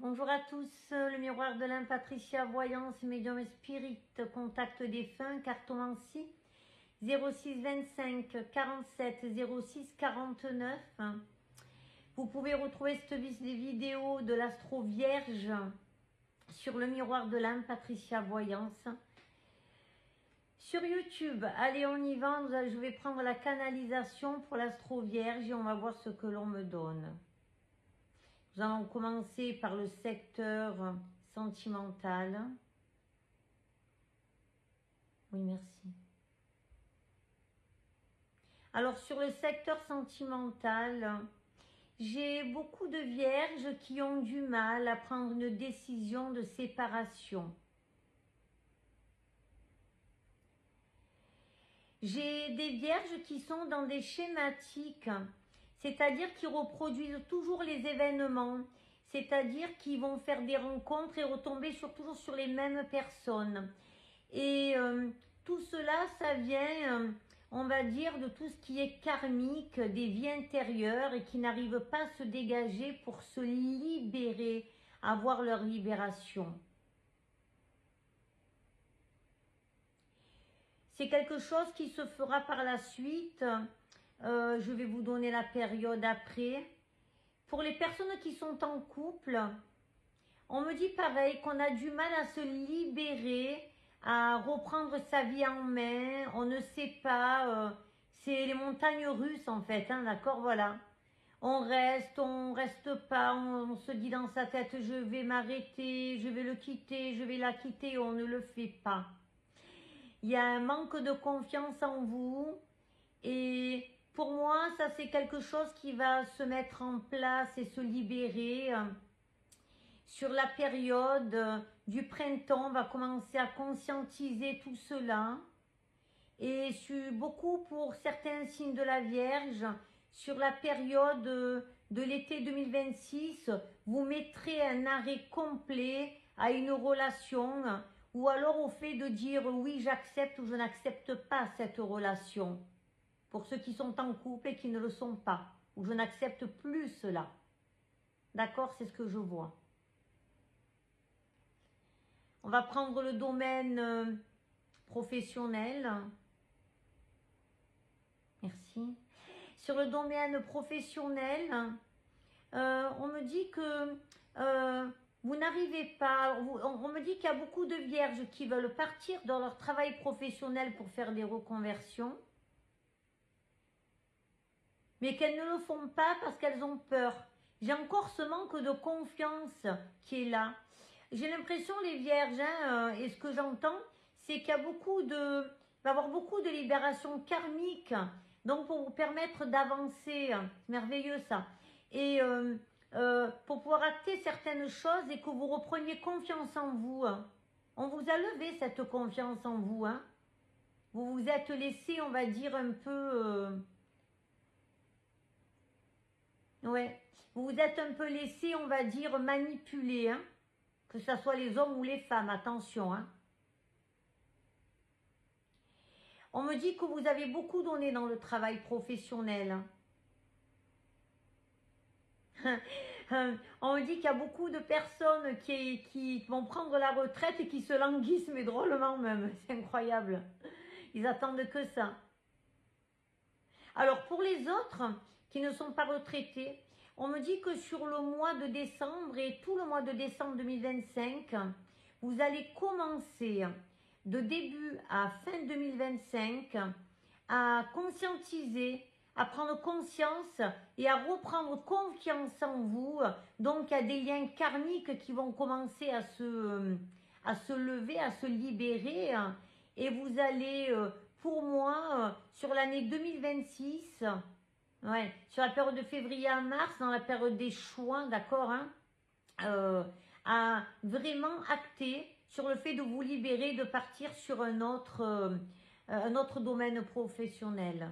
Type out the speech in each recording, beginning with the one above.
Bonjour à tous, le miroir de l'âme, Patricia, voyance, médium et spirit, contact défunt, cartomancie, 06 25 47 06 49. Vous pouvez retrouver cette vidéo de l'astro vierge sur le miroir de l'âme, Patricia, voyance. Sur YouTube, allez on y va, je vais prendre la canalisation pour l'astro vierge et on va voir ce que l'on me donne. Nous allons commencer par le secteur sentimental. Oui, merci. Alors, sur le secteur sentimental, j'ai beaucoup de vierges qui ont du mal à prendre une décision de séparation. J'ai des vierges qui sont dans des schématiques, c'est-à-dire qui reproduisent toujours les événements, c'est-à-dire qu'ils vont faire des rencontres et retomber toujours sur les mêmes personnes. Et tout cela, ça vient, on va dire, de tout ce qui est karmique, des vies intérieures et qui n'arrivent pas à se dégager pour se libérer, avoir leur libération. C'est quelque chose qui se fera par la suite. Je vais vous donner la période après. Pour les personnes qui sont en couple, on me dit pareil, qu'on a du mal à se libérer, à reprendre sa vie en main. On ne sait pas, c'est les montagnes russes en fait, hein, d'accord, voilà. On reste pas, on se dit dans sa tête, je vais m'arrêter, je vais le quitter, je vais la quitter, on ne le fait pas. Il y a un manque de confiance en vous et pour moi, ça c'est quelque chose qui va se mettre en place et se libérer. Sur la période du printemps, on va commencer à conscientiser tout cela. Et beaucoup pour certains signes de la Vierge, sur la période de l'été 2026, vous mettrez un arrêt complet à une relation ou alors au fait de dire oui, j'accepte ou je n'accepte pas cette relation. Pour ceux qui sont en couple et qui ne le sont pas, ou je n'accepte plus cela. D'accord, c'est ce que je vois. On va prendre le domaine professionnel. Merci. Sur le domaine professionnel, on me dit que vous n'arrivez pas, on me dit qu'il y a beaucoup de vierges qui veulent partir dans leur travail professionnel pour faire des reconversions, mais qu'elles ne le font pas parce qu'elles ont peur. J'ai encore ce manque de confiance qui est là. J'ai l'impression, les vierges, et ce que j'entends, c'est qu'il y a va y avoir beaucoup de libération karmique, donc pour vous permettre d'avancer, merveilleux ça, et pour pouvoir acter certaines choses et que vous repreniez confiance en vous. On vous a levé cette confiance en vous. Vous vous êtes laissé, on va dire, un peu... ouais, vous vous êtes un peu laissé, on va dire, manipuler, que ce soit les hommes ou les femmes, attention. On me dit que vous avez beaucoup donné dans le travail professionnel. On me dit qu'il y a beaucoup de personnes qui vont prendre la retraite et qui se languissent, mais drôlement même. C'est incroyable. Ils attendent que ça. Alors pour les autres qui ne sont pas retraités, on me dit que sur le mois de décembre et tout le mois de décembre 2025, vous allez commencer de début à fin 2025 à conscientiser, à prendre conscience et à reprendre confiance en vous. Donc il y a des liens karmiques qui vont commencer à se lever, à se libérer et vous allez... pour moi, sur l'année 2026, ouais, sur la période de février à mars, dans la période des choix, d'accord, à vraiment acter sur le fait de vous libérer, de partir sur un autre domaine professionnel.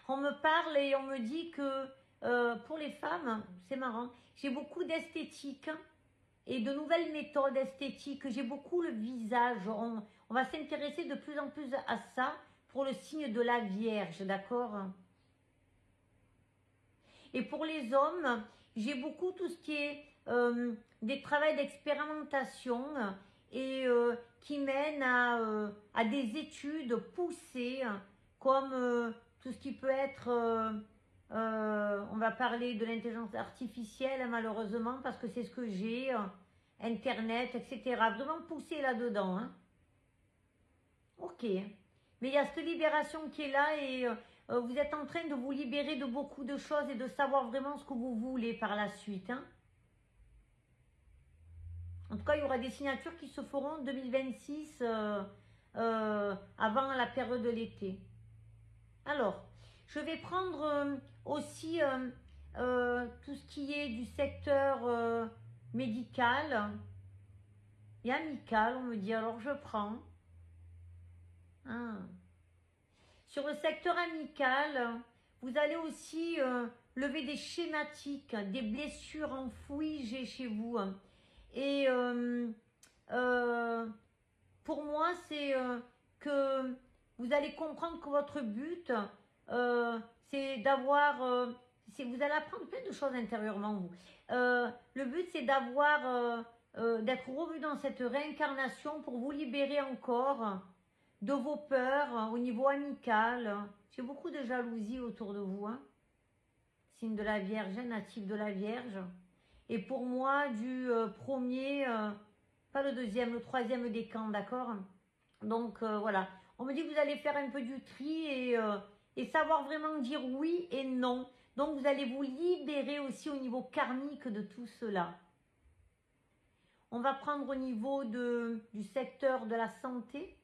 On me parle et on me dit que pour les femmes, c'est marrant, j'ai beaucoup d'esthétique et de nouvelles méthodes esthétiques. J'ai beaucoup le visage. On va s'intéresser de plus en plus à ça pour le signe de la Vierge, d'accord? Et pour les hommes, j'ai beaucoup tout ce qui est des travaux d'expérimentation et qui mènent à des études poussées comme tout ce qui peut être, on va parler de l'intelligence artificielle malheureusement parce que c'est ce que j'ai, Internet, etc. Vraiment poussé là-dedans. Hein. Ok. Mais il y a cette libération qui est là et vous êtes en train de vous libérer de beaucoup de choses et de savoir vraiment ce que vous voulez par la suite. Hein. En tout cas, il y aura des signatures qui se feront en 2026 avant la période de l'été. Alors, je vais prendre aussi tout ce qui est du secteur médical et amical, on me dit, alors je prends. Ah. Sur le secteur amical, vous allez aussi lever des schématiques, des blessures enfouies chez vous. Et pour moi, c'est que vous allez comprendre que votre but, c'est d'avoir... vous allez apprendre plein de choses intérieurement, vous. Le but, c'est d'avoir... d'être revenu dans cette réincarnation pour vous libérer encore de vos peurs au niveau amical. J'ai beaucoup de jalousie autour de vous. Hein. Signe de la Vierge, natif de la Vierge. Et pour moi, du premier, pas le deuxième, le troisième décan, d'accord? Donc voilà, on me dit que vous allez faire un peu du tri et savoir vraiment dire oui et non. Donc vous allez vous libérer aussi au niveau karmique de tout cela. On va prendre au niveau du secteur de la santé.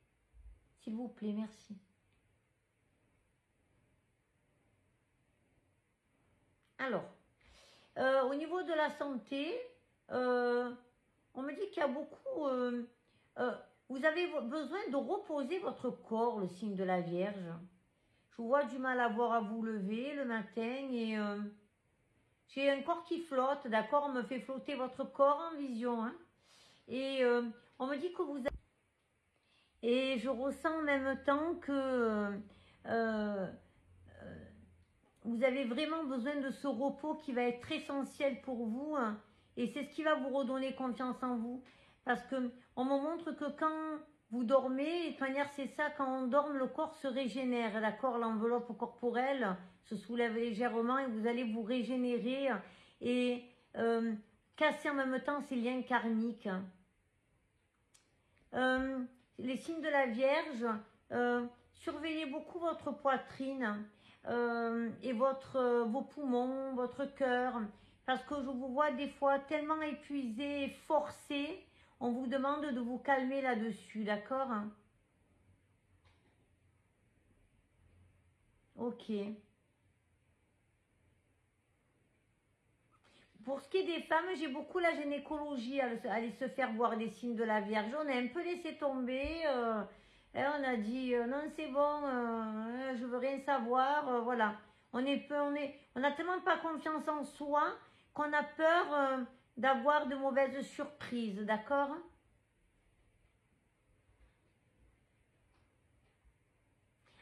S'il vous plaît, merci. Alors, au niveau de la santé, on me dit qu'il y a beaucoup... vous avez besoin de reposer votre corps, le signe de la Vierge. Je vois du mal à voir à vous lever le matin et j'ai un corps qui flotte, d'accord? On me fait flotter votre corps en vision. Hein, et on me dit que vous... Et je ressens en même temps que vous avez vraiment besoin de ce repos qui va être essentiel pour vous. Hein, et c'est ce qui va vous redonner confiance en vous. Parce qu'on me montre que quand vous dormez, de toute manière c'est ça, quand on dort, le corps se régénère. D'accord? L'enveloppe corporelle se soulève légèrement et vous allez vous régénérer et casser en même temps ces liens karmiques. Les signes de la Vierge, surveillez beaucoup votre poitrine et vos poumons, votre cœur, parce que je vous vois des fois tellement épuisé et forcé, on vous demande de vous calmer là-dessus, d'accord? Ok. Pour ce qui est des femmes, j'ai beaucoup la gynécologie, aller se faire voir des signes de la Vierge. On a un peu laissé tomber. Et on a dit non, c'est bon, je veux rien savoir. Voilà. On a tellement pas confiance en soi qu'on a peur d'avoir de mauvaises surprises, d'accord?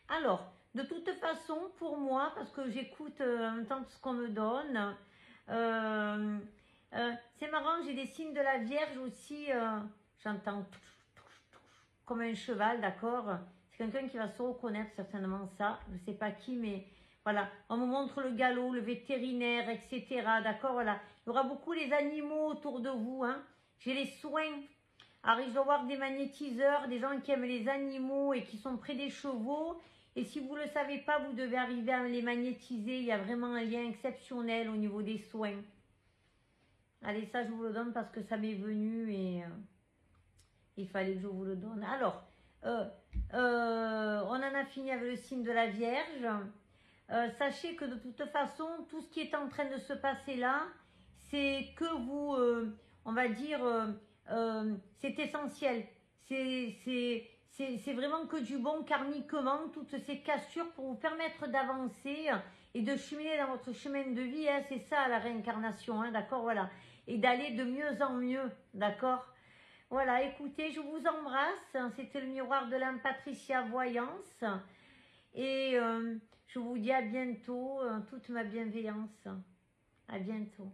Alors, de toute façon, pour moi, parce que j'écoute en même temps tout ce qu'on me donne, euh, c'est marrant, j'ai des signes de la Vierge aussi, j'entends comme un cheval, d'accord? C'est quelqu'un qui va se reconnaître certainement ça, je ne sais pas qui, mais voilà. On me montre le galop, le vétérinaire, etc., d'accord? Voilà. Il y aura beaucoup les animaux autour de vous, hein. J'ai les soins. Alors, il doit y avoir des magnétiseurs, des gens qui aiment les animaux et qui sont près des chevaux. Et si vous ne le savez pas, vous devez arriver à les magnétiser. Il y a vraiment un lien exceptionnel au niveau des soins. Allez, ça, je vous le donne parce que ça m'est venu et il fallait que je vous le donne. Alors, on en a fini avec le signe de la Vierge. Sachez que de toute façon, tout ce qui est en train de se passer là, c'est que vous, on va dire, c'est essentiel. C'est vraiment que du bon karmiquement, toutes ces cassures pour vous permettre d'avancer et de cheminer dans votre chemin de vie. Hein, c'est ça la réincarnation, hein, d'accord, voilà. Et d'aller de mieux en mieux, d'accord. Voilà, écoutez, je vous embrasse. C'était le miroir de l'âme Patricia Voyance. Et je vous dis à bientôt, toute ma bienveillance. À bientôt.